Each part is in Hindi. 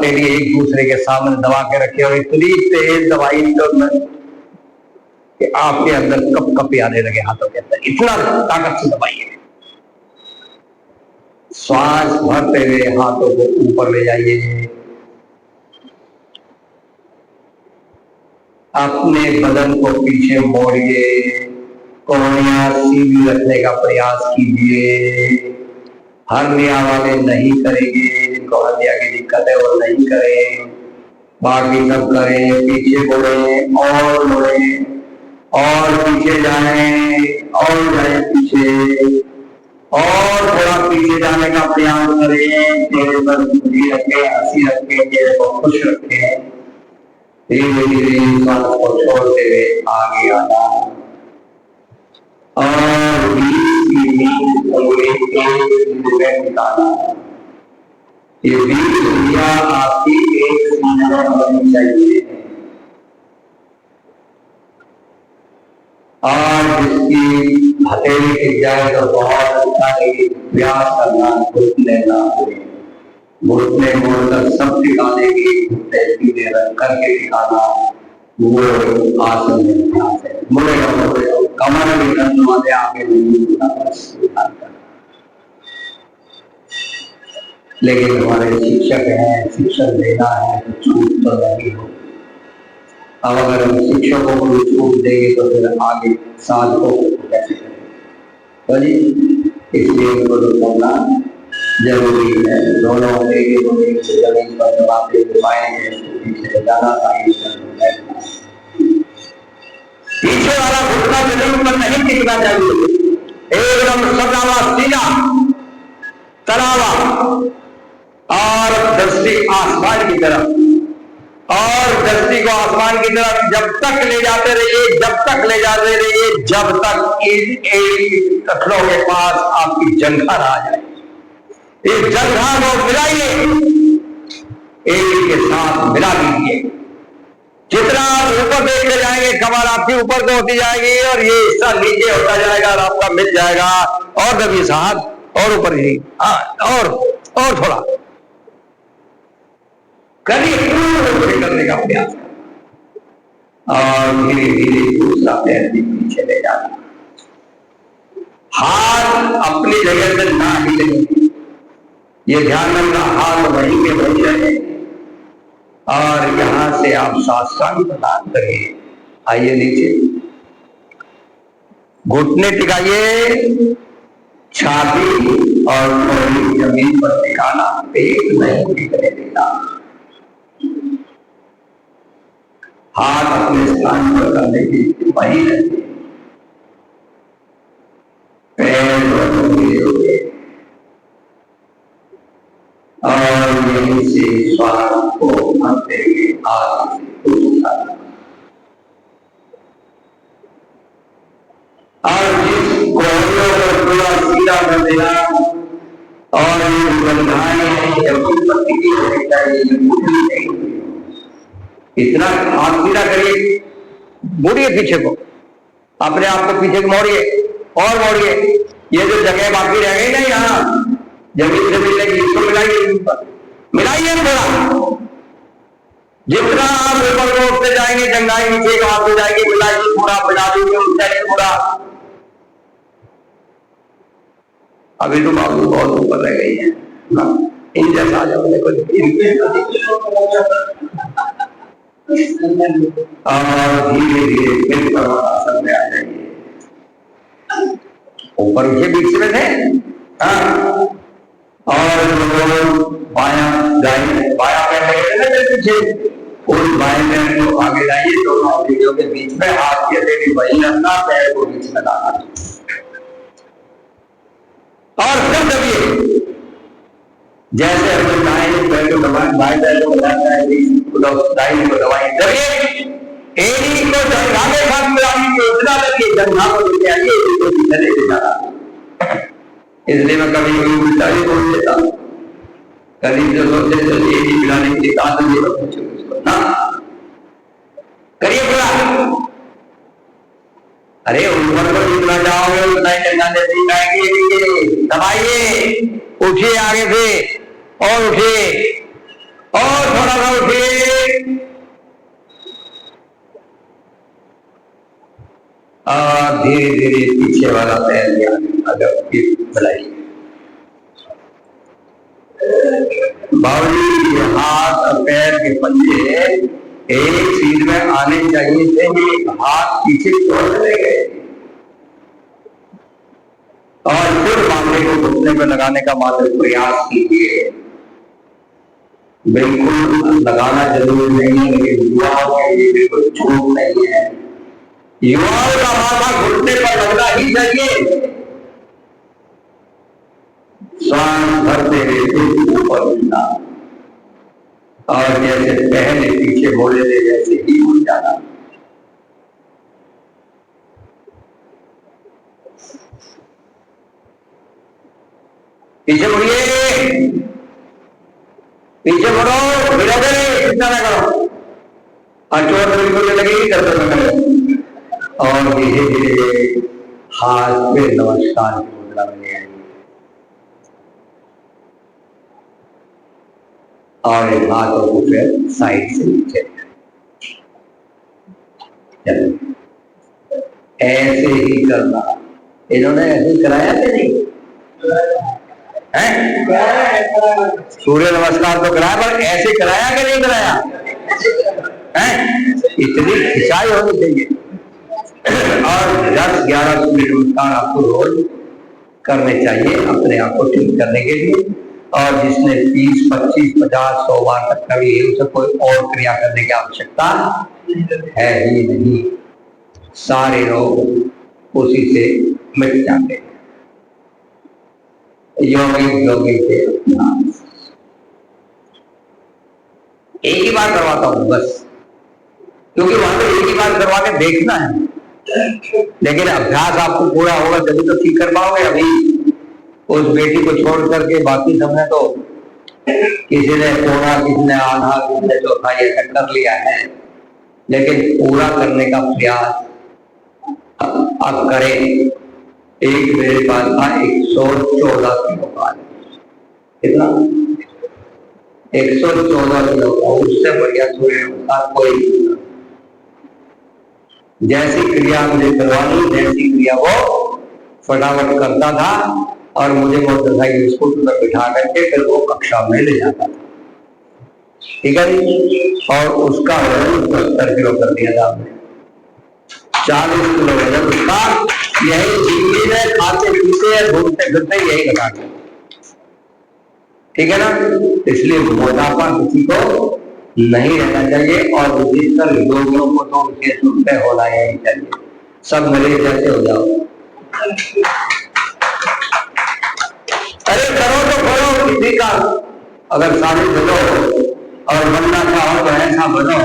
हथेली एक दूसरे के सामने दबा के रखे और इतनी तेज दवाई कि आपके अंदर कप कप आने लगे हाथों के अंदर, इतना ताकत से दबाइए। श्वास भरते हुए हाथों को ऊपर ले जाइए, अपने बदन को पीछे मोड़िए, कोहनियां सीधी रखने का प्रयास कीजिए। हर्निया वाले नहीं करेंगे, जिनको हर्निया की दिक्कत है वो नहीं करें, बाकी सब करें। पीछे मुड़ें और मुड़ें और पीछे जाएं और जाए पीछे और थोड़ा पीछे जाने का प्रयास करें। चेहरे पर खुशी रखें, हंसी रखें, चेहरे को खुश रखें। धीरे धीरे श्वास को छोड़ते हुए आगे आना और 20 की नींद उंगली एक बिंदु में निकालना। ये 20 उंगलियां आपकी एक सीने में होनी चाहिए और जिसकी हथेली की जाए तो बहुत अच्छा प्रयास करना, घुटने ना हुए, घुटने मोड़कर सब टिकाने की, घुटने सीधे रख करके टिकाना, वो आसन में अभ्यास है। मुड़ेगा मुड़ेगा, कमर भी दर्द वाले आगे नहीं बढ़ा, लेकिन हमारे शिक्षक हैं, शिक्षक देना है तो छूट तो नहीं हो। अब अगर हम शिक्षकों को छूट देंगे तो फिर आगे साधकों को कैसे करें? इसलिए उनको तो करना जरूरी है। दोनों एक से जमीन पर दबाते हुए पाएंगे, पीछे जाना चाहिए, पीछे वाला घुटना जमीन पर नहीं टिकना चाहिए, एकदम सजावा सीधा तरावा और दृष्टि आसमान की तरफ, और दृष्टि को आसमान की तरफ जब तक ले जाते रहिए, जब तक ले जाते रहिए, जब तक इन कथनों के पास आपकी जंघा आ जाए। इस जंघा को मिलाइए, एक के साथ मिला दीजिए। जितना आप ऊपर देखते जाएंगे कमर आपकी ऊपर को होती जाएगी और ये हिस्सा नीचे होता जाएगा और आपका मिल जाएगा। और दबी हाथ और ऊपर ही, और थोड़ा करिए, करने का प्रयास और धीरे धीरे दूसरा पैर भी पीछे ले जाना। हाथ अपनी जगह से ना हिले, ये ध्यान रखना, हाथ वहीं के वहीं रहे और यहां से आप साष्टांग प्रदान करिए। आइए नीचे, घुटने टिकाइए, छाती और जमीन पर टिकाना, पेट नहीं टिकने देना। हाथ अपने स्थान पर करने की वही रहती, पैर होंगे और यहीं से श्वास को भरते हुए आगे और जिस कोहनियों को पूरा सीधा कर देना और इतना हाथ सीधा करिए, मोड़िए पीछे को, अपने आप को पीछे मोड़िए और मोड़िए। ये जो जगह बाकी रह गई ना यहाँ जमीन से मिलने की, इसको मिलाइए, मिलाइए थोड़ा। जितना आप ऊपर को उठते जाएंगे जंघाई नीचे का हाथ हो जाएगी, मिलाइए थोड़ा, मिला दीजिए उसका थोड़ा। अभी तो बाबू बहुत ऊपर रह गई है, इन जैसा जब और धीरे धीरे फिर आसन में आ जाइए। ऊपर उठे बीच में थे, और बाया बाया पैर पीछे, उस बाएं पैर को आगे लाइए, दोनों हथेलियों के बीच में, हाथ की हथेली वही रखना, पैर को बीच में लाना और फिर दबिए। जैसे हम दाएं पैर को दबाएं, बाएं पैर को दबाता है, दाएं को दबाएं, दबिए। एड़ी को जंघा के साथ मिलाइए, उतना लगिए, जंघा को लेके आइए, इसको पीछे लेके जाना। इसलिए मैं कभी कभी उल्टा ही बोल देता हूँ, कभी जो सोचते तो एड़ी मिलाने के लिए कहा तो उसको ना करिए पूरा। अरे ऊपर को जितना जाओगे उतना ही जंघा नजदीक आएगी। दबाइए, उठिए आगे से और उठिए और और धीरे धीरे पीछे वाला पैर भी अगर बढ़ाइए। बावली हाथ और पैर के पंजे एक सीध में आने चाहिए थे, हाथ पीछे छोड़ चले गए और फिर मामले को घुटने पर लगाने का मात्र प्रयास कीजिए। बिल्कुल लगाना जरूरी नहीं है, लेकिन युवाओं के लिए बिल्कुल छूट नहीं है। युवाओं का माथा घुटने पर लगना ही चाहिए। सांस भरते हुए ऊपर उठना और जैसे पहले पीछे बोले थे वैसे ही उठ जाना। पीछे मुड़िए, पीछे बढ़ो, गिरोगे चिंता ना करो, और चोट बिल्कुल लगेगी करते और धीरे धीरे हाथ पे नमस्कार की मुद्रा में ले आएंगे और इन हाथों को फिर साइड से नीचे ऐसे ही करना। इन्होंने ऐसे कराया कि नहीं है? सूर्य नमस्कार तो कराया, पर ऐसे कराया कि नहीं कराया है? इतनी खिंचाई होनी चाहिए। और 10-11 सूर्य नमस्कार आपको रोज करने चाहिए अपने आप को ठीक करने के लिए। और जिसने 20, 25, 50, 100 बार तक कर लिए उसे कोई और क्रिया करने की आवश्यकता है ही नहीं। सारे रोग उसी से मिट जाते हैं। योगी से एक ही बार करवाता हूं बस, क्योंकि वहां पर एक ही बार करवा के देखना है, लेकिन अभ्यास आपको पूरा होगा जब तो ठीक कर पाओगे। अभी उस बेटी को छोड़ करके बाकी समय तो किसी ने पौना, किसी ने आधा, किसी ने चौथा ये कर लिया है, लेकिन पूरा करने का प्रयास अब करें। एक मेरे पास था 114 किलो का, कितना 114 किलो का, उससे बढ़िया सूर्य नमस्कार कोई। जैसी क्रिया मुझे करवानी वैसी क्रिया वो फटाफट करता था और मुझे मोटरसाइकिल स्कूटर पर बिठा करके फिर वो कक्षा में ले जाता था। ठीक है। और उसका वजन 70 किलो कर दिया था हमने। 40 किलो वजन उसका यही जिंदगी में खाते पीते घूमते फिरते यही लगा था। ठीक है ना। इसलिए मोटापा किसी को नहीं रहना चाहिए और विशेषकर लोगों को तो विशेष रूप से होना ही नहीं चाहिए। सब मरीज जैसे हो जाओ। अरे करो तो करो किसी का, अगर शादी बनो और बनना चाहो तो ऐसा बनो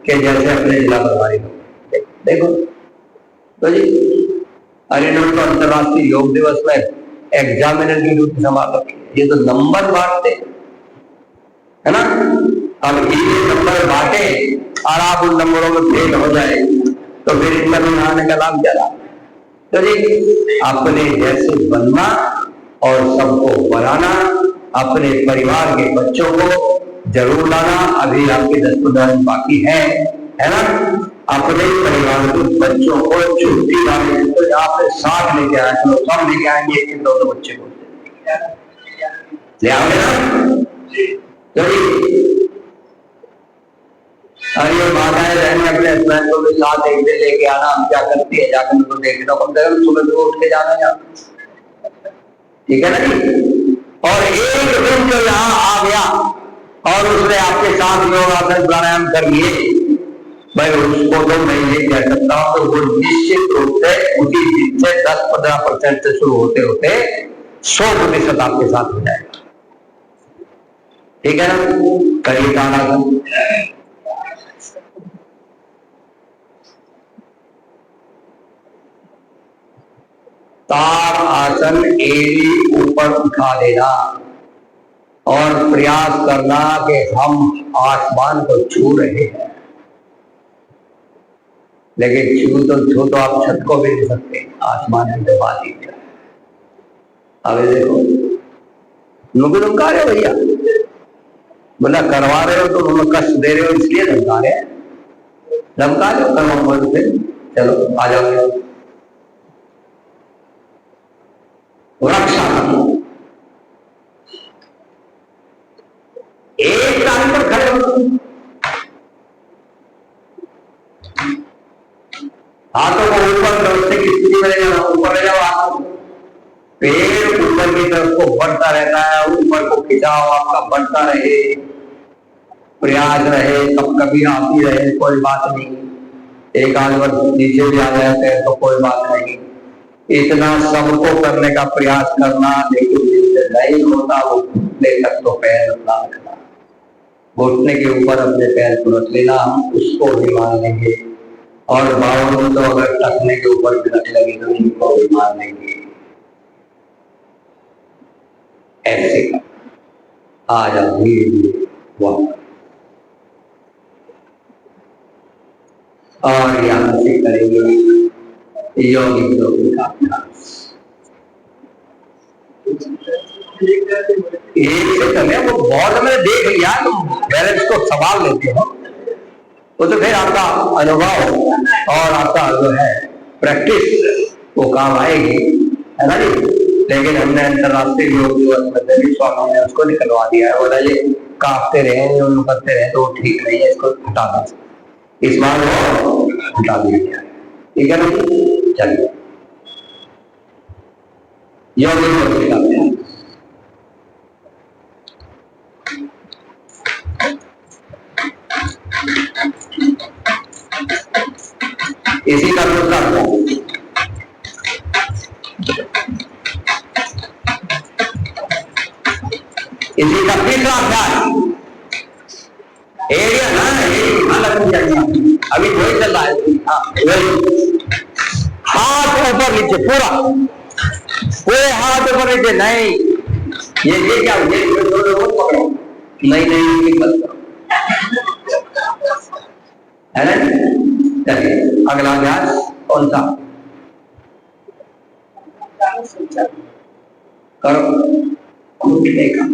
कि जैसे अपने जिला प्रभारी हो। देखो तो जी अरिनोट तो अंतर्राष्ट्रीय योग दिवस में एग्जामिनर की ड्यूटी संभाल रखी है। ये तो नंबर बांटते है ना। अब ये नंबर बांटे और आप उन नंबरों में फेल हो जाए तो फिर इनका आने का लाभ क्या लाभ। तो जी अपने जैसे बनना और सबको बनाना, अपने परिवार के बच्चों को जरूर लाना। अभी आपके 10-15 दिन बाकी है ना। अपने परिवार के बच्चों को छुट्टी वाले तो यहाँ पे साथ लेके आए, तो सब लेके आएंगे एक दो बच्चे को ले आओगे ना। अरे माताएं बहनें अपने हस्बैंड को भी साथ एक दिन लेके आना। हम क्या करती है जाकर उनको देखना, कम से कम सुबह सुबह उठ के जाना यहाँ। ठीक है ना जी। और एक दिन जो यहाँ आ गया और उसने आपके साथ योगासन प्राणायाम कर लिए, भाई उसको तो मैं ये कह सकता हूं तो वो निश्चित रूप से उसी दिन से 10-15% से शुरू होते होते 100% आपके साथ हो जाएगा। ठीक है ना। करिए ताड़ासन। ताड़ आसन, एड़ी ऊपर उठा देना और प्रयास करना कि हम आसमान को छू रहे हैं। लेकिन छू तो आप छत को भी नहीं सकते, आसमान में तो बात ही है। अभी देखो मुझे धमका रहे हो भैया, बोला करवा रहे हो तो तुम कष्ट दे रहे हो इसलिए धमका रहे हैं। धमका लो, करवा बोल फिर चलो आ जाओ। हाथों को ऊपर नमस्ते की स्थिति में ले जाओ, ऊपर ले जाओ हाथों। पेड़ ऊपर की तरफ को बढ़ता रहता है, ऊपर को खिंचाओ आपका बढ़ता रहे, प्रयास रहे, कब कभी आती रहे, कोई बात नहीं। एक आध वर्ष नीचे भी आ जाते हैं तो कोई बात नहीं। इतना सबको करने का प्रयास करना, लेकिन जिससे नहीं होता वो घुटने तक तो पैर ना रखना, घुटने के ऊपर अपने पैर को रख लेना, उसको भी मान लेंगे। और बावजूद तो अगर टखने के ऊपर भी रख लगे तो इनको भी मान लेंगे। ऐसे आ जाओ धीरे धीरे वाह। और यहां से करेंगे योगिक योगी का अभ्यास। एक सेकंड है, वो बहुत मैंने देख लिया, तुम बैलेंस को संभाल लेते हो, वो तो फिर आपका अनुभव और आपका जो है प्रैक्टिस वो काम आएगी, है ना जी। लेकिन हमने अंतरराष्ट्रीय योग दिवस में स्वामी ने उसको निकलवा दिया है, बोला ये काटते रहे करते रहे तो ठीक नहीं है, इसको हटा दो, इस बार वो हटा दिया गया, ठीक है ना। चलिए योग इसी का दूसरा इसी का तीसरा अभ्यास एरिया ना, अभी वही चल रहा है। हाथ ऊपर नीचे पूरा, पूरे हाथ ऊपर नीचे नहीं, ये क्या ये पकड़ो, नहीं है ना। चलिए अगला अभ्यास कौन सा करो, घुटने का।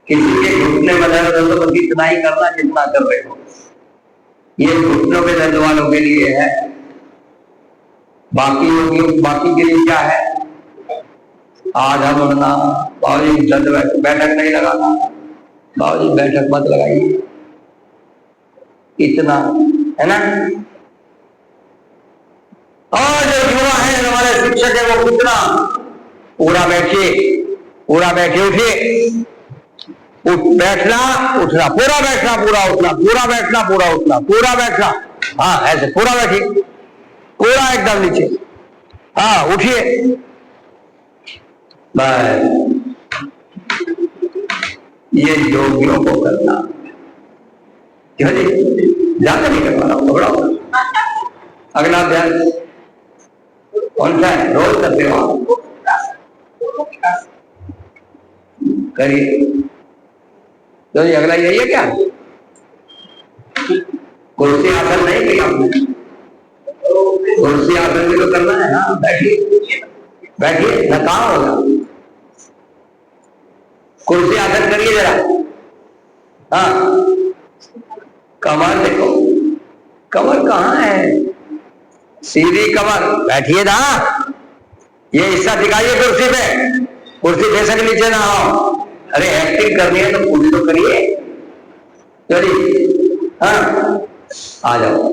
किसी के घुटने में दर्द हो तो बस इतना ही करना जितना कर रहे हो, ये घुटनों के दर्द वालों के लिए है। बाकी के लिए क्या है, आधा मुड़ना, बाबूजी बैठक नहीं लगाना, बाबूजी बैठक मत लगाइए, इतना है ना। और जो युवा है हमारे शिक्षक है वो कितना पूरा बैठिए, पूरा बैठिए, उठिए, बैठना उठना, पूरा बैठना पूरा उठना, पूरा बैठना पूरा उठना, पूरा बैठना, हाँ ऐसे पूरा बैठिए, पूरा एकदम नीचे, हाँ उठिए, बस ये योगियों को करना, ज्यादा नहीं करवाना, घबराओ। अगला अभ्यास कौन सा है, रोज करते हो आप, करिए। तो ये अगला यही है क्या, कुर्सी आसन नहीं किया आपने, कुर्सी आसन भी तो करना है। हाँ बैठिए बैठिए, ना कहाँ होगा, कुर्सी आसन करिए जरा। हाँ कमर देखो, कमर कहाँ है, सीधी कमर, बैठिए ना, ये हिस्सा दिखाइए कुर्सी पे, कुर्सी बेशक नीचे ना हो, अरे एक्टिंग करनी है तो पूरी तो करिए। चलिए हाँ आ जाओ,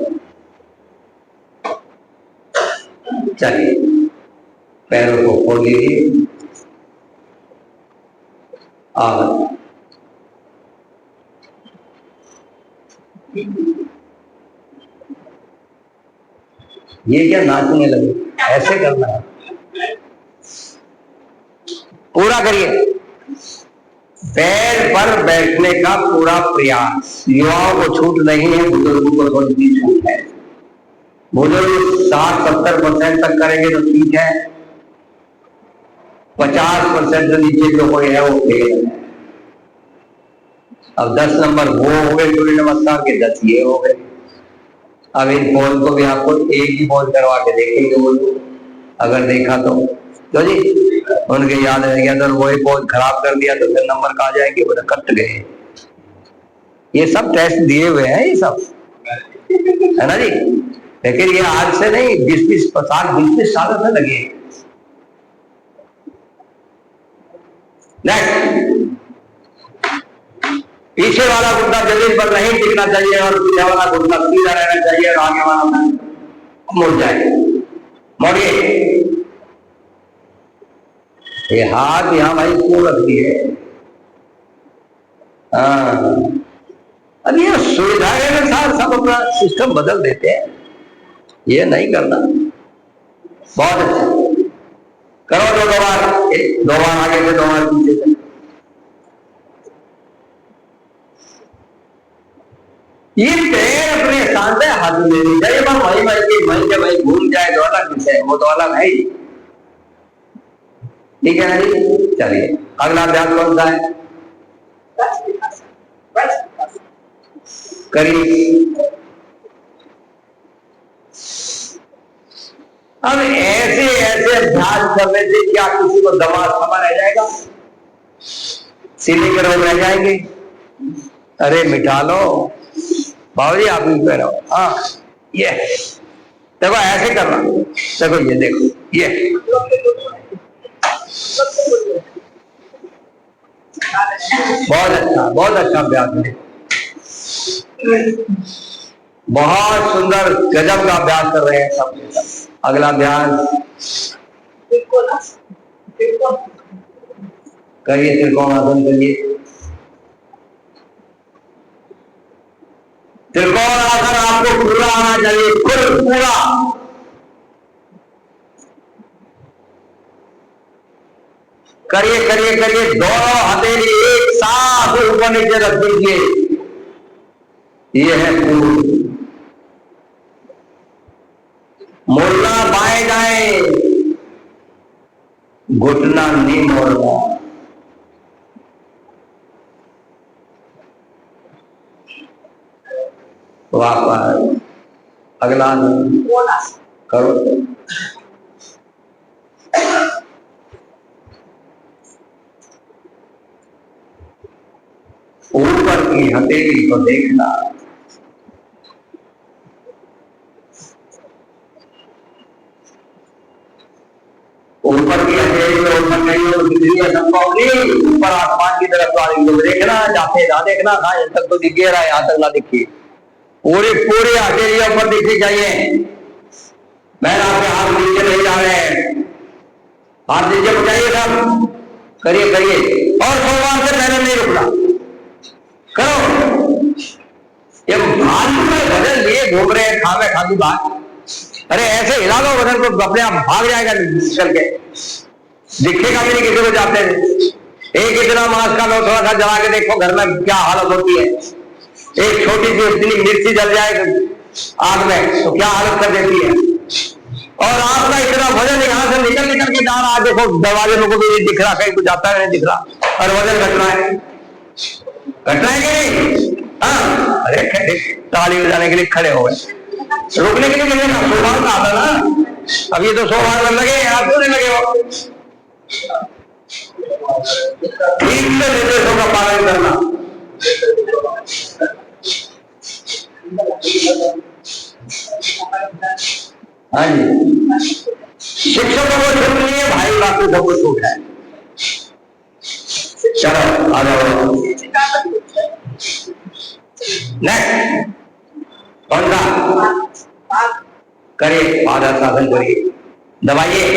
चलिए पैरों को खोल लीजिए, ये क्या नाचने लगे, ऐसे करना है, पूरा करिए। पैर पर बैठने का पूरा प्रयास, युवाओं को छूट नहीं है, बुजुर्गों को थोड़ी सी छूट है। बुजुर्ग 60-70% तक करेंगे तो ठीक है, 50% से नीचे जो कोई है वो फेल है। अब 10 नंबर वो हो गए सूर्य नमस्कार के, 10 ये हो गए। अब इन पोज को भी आपको एक ही पोज करवा के देखेंगे, वो अगर देखा तो जी उनके याद रह गया, तो वही पोज खराब कर दिया तो फिर नंबर कहा जाएंगे, वो कट गए। ये सब टेस्ट दिए हुए हैं, ये सब है ना जी। लेकिन ये आज से नहीं, 20-20 साल से लगे। नेक्स्ट, पीछे वाला घुटना जमीन पर नहीं टिकना चाहिए और पीछे वाला घुटना सीधा रहना चाहिए और आगे वाला मुड़ जाए। मोड़िए ये हाथ यहां भाई क्यों रखती है? हाँ, अब ये सुविधा के अनुसार सब अपना सिस्टम बदल देते हैं, ये नहीं करना। बहुत अच्छा, करो दो बार, दो बार आगे से, दो बार पीछे से। ये पैर अपने स्थान पे हाथ में ले लीजिए, वही के वही घूम जाए तो अलग विषय, वो तो अलग है ही। ठीक है ना जी? चलिए अगला अभ्यास कौन सा है? करिए। अब ऐसे ऐसे अभ्यास करने से क्या किसी को दमा समा रह जाएगा? सीने के रोग रह जाएंगे? अरे मिटा लो बाबूजी, आप भी कह रहे हो। हाँ, ये देखो ऐसे करना, देखो ये देखो ये बहुत अच्छा अभ्यास है, बहुत सुंदर गजब का अभ्यास कर रहे हैं सब। अगला अभ्यास करिए, त्रिकोणासन करिए। त्रिकोणासन आपको पूरा आना चाहिए, पूरा। करिए करिए करिए, दोनों हथेली एक साथ ऊपर नीचे रख दीजिए, ये है पूर्ण। मोड़ना बाएं जाए, घुटना नहीं मोड़ना। वापस अगला करो। ऊपर की हथेली को देखना, ऊपर की हथेली को ऊपर नहीं हो, संभव नहीं। ऊपर आसमान की तरफ देखना, जाते ना देखना, यहाँ तक तो दिखे रहा है, यहाँ तक ना दिखी। पूरी हथेलियां ऊपर दिखनी चाहिए। मैं आपके हाथ नीचे नहीं जा रहे हैं, हाथ नीचे उठाइए सब। करिए करिए, और सोमवार से पहले नहीं रुकना, करो। ये भालू में वजन लिए घूम रहे हैं, खावे खाली बात। अरे ऐसे हिला लो वजन को, अपने आप भाग जाएगा निकल के, दिखेगा भी नहीं किसी को जाते हैं। एक इतना मांस का लो, थोड़ा सा जला के देखो घर में क्या हालत होती है। एक छोटी सी इतनी मिर्ची जल जाए आग में तो क्या हालत कर देती है। और आपका इतना वजन यहाँ से निकल निकल के जा रहा है, देखो दरवाजे लोगों को भी दिख रहा, कहीं कुछ जाता है नहीं दिख रहा, और वजन घटना है कि नहीं? हाँ, अरे ताली बजाने के लिए खड़े हो गए, रोकने के लिए मुझे ना सोमवार का आता ना। अब ये तो सोमवार में लगे, आप क्यों नहीं लगे हो? ठीक से निर्देशों का पालन करना। हाँ जी, शिक्षकों को छूट नहीं है, भाई बाकी सबको छूट है। चलो आ जाओ नेक्स्ट, कौन सा? करिए, पादासन करिए, दबाइए।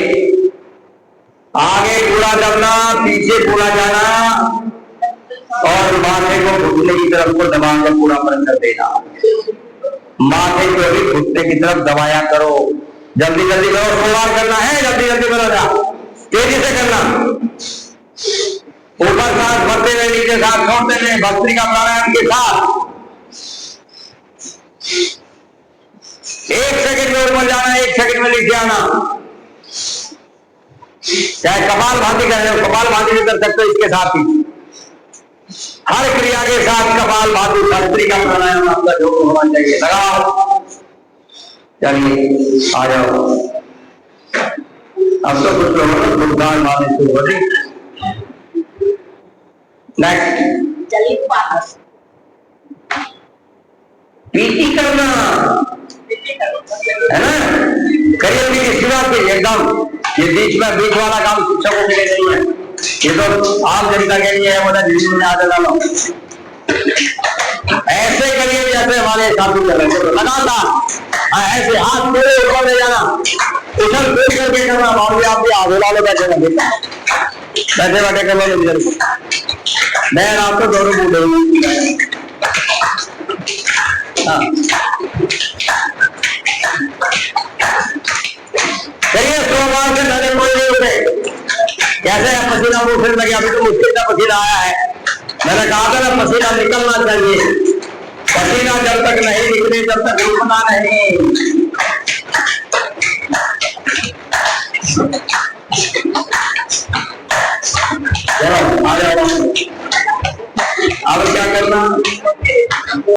आगे पूरा करना, पीछे पूरा जाना, और माथे को घुटने की तरफ को दबा कर पूरा बंद कर देना। माथे को भी घुटने की तरफ दबाया करो। जल्दी जल्दी करो, सोमवार करना है, जल्दी जल्दी करो, जा तेजी से करना। ऊपर सांस भरते हुए, नीचे सांस छोड़ते हुए, भस्त्रिका प्राणायाम के साथ 1 सेकंड में ऊपर जाना, 1 सेकंड में नीचे आना। चाहे कपाल भाती कर रहे हो, कपाल भाती भी कर सकते हो इसके साथ ही। हर क्रिया के साथ कपाल भाती, भस्त्रिका प्राणायाम आपका जो होना चाहिए लगाओ। चलिए आ जाओ, अब तो कुछ लोगों ने गुणगान मारने शुरू हो गए। नेक्स्ट, पीटी करना है ना, करिए पीटी, सिवा के एकदम। ये बीच वाला काम शिक्षकों के लिए नहीं है। ये तो आम जनता के लिए है, मतलब जिंदगी में आगे डालो ऐसे करिए जैसे हमारे साथी कर रहे थे, लगातार ऐसे हाथ मेरे ऊपर ले जाना, उछल कूद करके करना, भाभी आप भी आगे डालो, बैठे बैठे कर लो, मैं आपको दोनों बूढ़े चलिए सोमवार से पहले कोई नहीं उठे, कैसे पसीना उठने लगे, अभी तो मुश्किल का पसीना आया है, मैंने कहा था ना पसीना निकलना चाहिए, पसीना जब तक नहीं निकले तब तक रुकना नहीं। चलो आ जाओ, अब क्या करना।